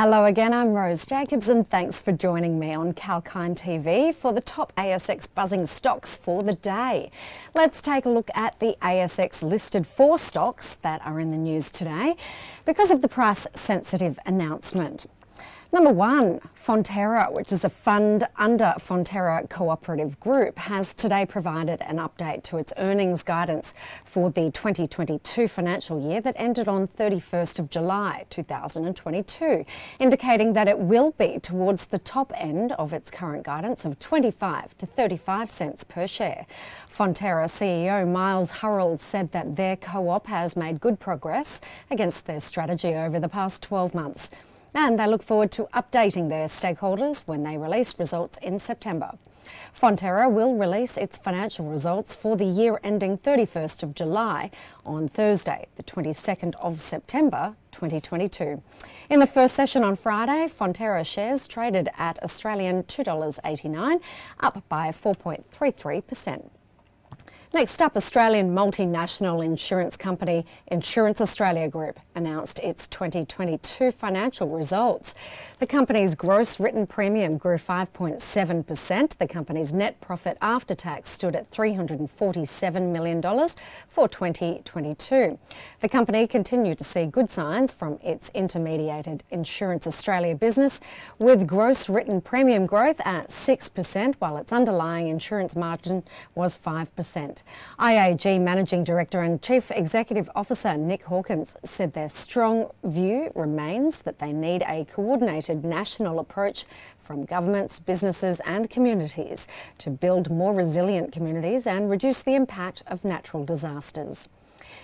Hello again, I'm Rose Jacobs and thanks for joining me on Kalkine TV for the top ASX buzzing stocks for the day. Let's take a look at the ASX listed 4 stocks that are in the news today because of the price sensitive announcement. Number 1, Fonterra, which is a fund under Fonterra Co-operative Group, has today provided an update to its earnings guidance for the 2022 financial year that ended on 31st of July 2022, indicating that it will be towards the top end of its current guidance of 25 to 35 cents per share. Fonterra CEO Miles Hurrell said that their co-op has made good progress against their strategy over the past 12 months. And they look forward to updating their stakeholders when they release results in September. Fonterra will release its financial results for the year ending 31st of July on Thursday, the 22nd of September 2022. In the first session on Friday, Fonterra shares traded at Australian $2.89, up by 4.33%. Next up, Australian multinational insurance company Insurance Australia Group announced its 2022 financial results. The company's gross written premium grew 5.7%. The company's net profit after tax stood at $347 million for 2022. The company continued to see good signs from its intermediated Insurance Australia business, with gross written premium growth at 6%, while its underlying insurance margin was 5%. IAG Managing Director and Chief Executive Officer Nick Hawkins said their strong view remains that they need a coordinated national approach from governments, businesses and communities to build more resilient communities and reduce the impact of natural disasters.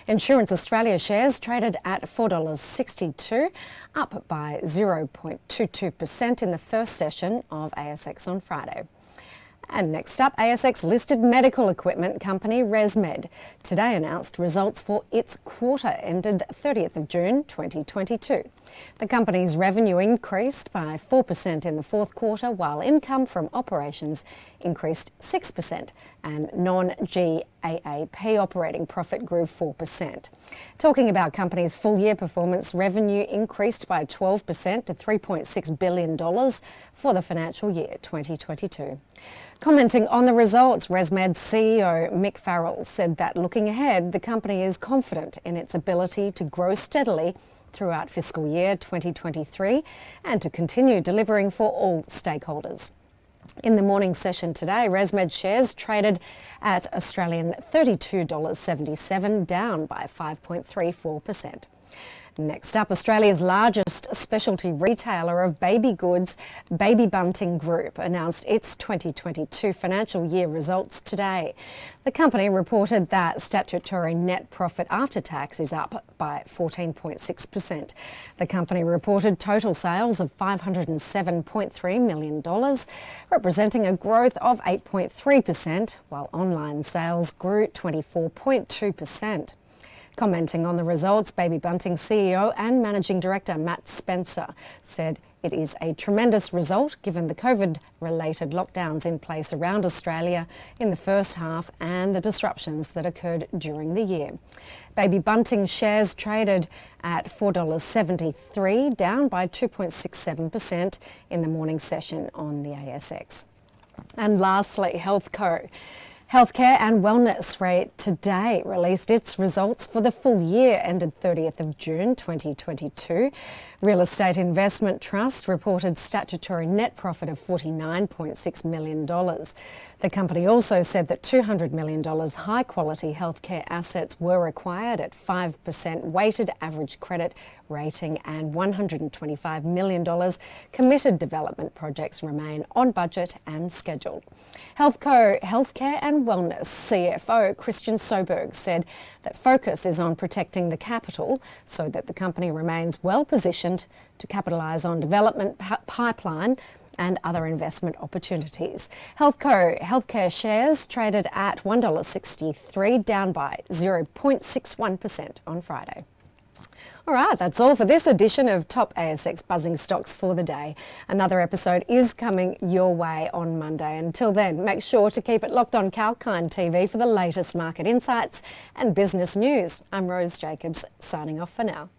Insurance Australia shares traded at $4.62, up by 0.22% in the first session of ASX on Friday. And next up, ASX-listed medical equipment company ResMed today announced results for its quarter ended 30th of June 2022. The company's revenue increased by 4% in the fourth quarter, while income from operations increased 6% and non-GAAP operating profit grew 4%. Talking about company's full-year performance, revenue increased by 12% to $3.6 billion for the financial year 2022. Commenting on the results, ResMed CEO Mick Farrell said that looking ahead, the company is confident in its ability to grow steadily throughout fiscal year 2023 and to continue delivering for all stakeholders. In the morning session today, ResMed shares traded at Australian $32.77, down by 5.34%. Next up, Australia's largest specialty retailer of baby goods, Bunting Group, announced its 2022 financial year results today. The company reported that statutory net profit after tax is up by 14.6%. The company reported total sales of $507.3 million, representing a growth of 8.3%, while online sales grew 24.2%. Commenting on the results, Bunting CEO and Managing Director Matt Spencer said it is a tremendous result given the COVID-related lockdowns in place around Australia in the first half and the disruptions that occurred during the year. Bunting shares traded at $4.73, down by 2.67% in the morning session on the ASX. And lastly, Healthcare and Wellness Rate today released its results for the full year ended 30th of June 2022. Real Estate Investment Trust reported statutory net profit of $49.6 million. The company also said that $200 million high-quality healthcare assets were acquired at 5% weighted average credit rating, and $125 million committed development projects remain on budget and schedule. Healthcare and Wellness CFO Christian Soberg said that focus is on protecting the capital so that the company remains well positioned to capitalise on development pipeline and other investment opportunities. Healthcare shares traded at $1.63, down by 0.61% on Friday. All right, that's all for this edition of Top ASX Buzzing Stocks for the day. Another episode is coming your way on Monday. Until then, make sure to keep it locked on Kalkine TV for the latest market insights and business news. I'm Rose Jacobs, signing off for now.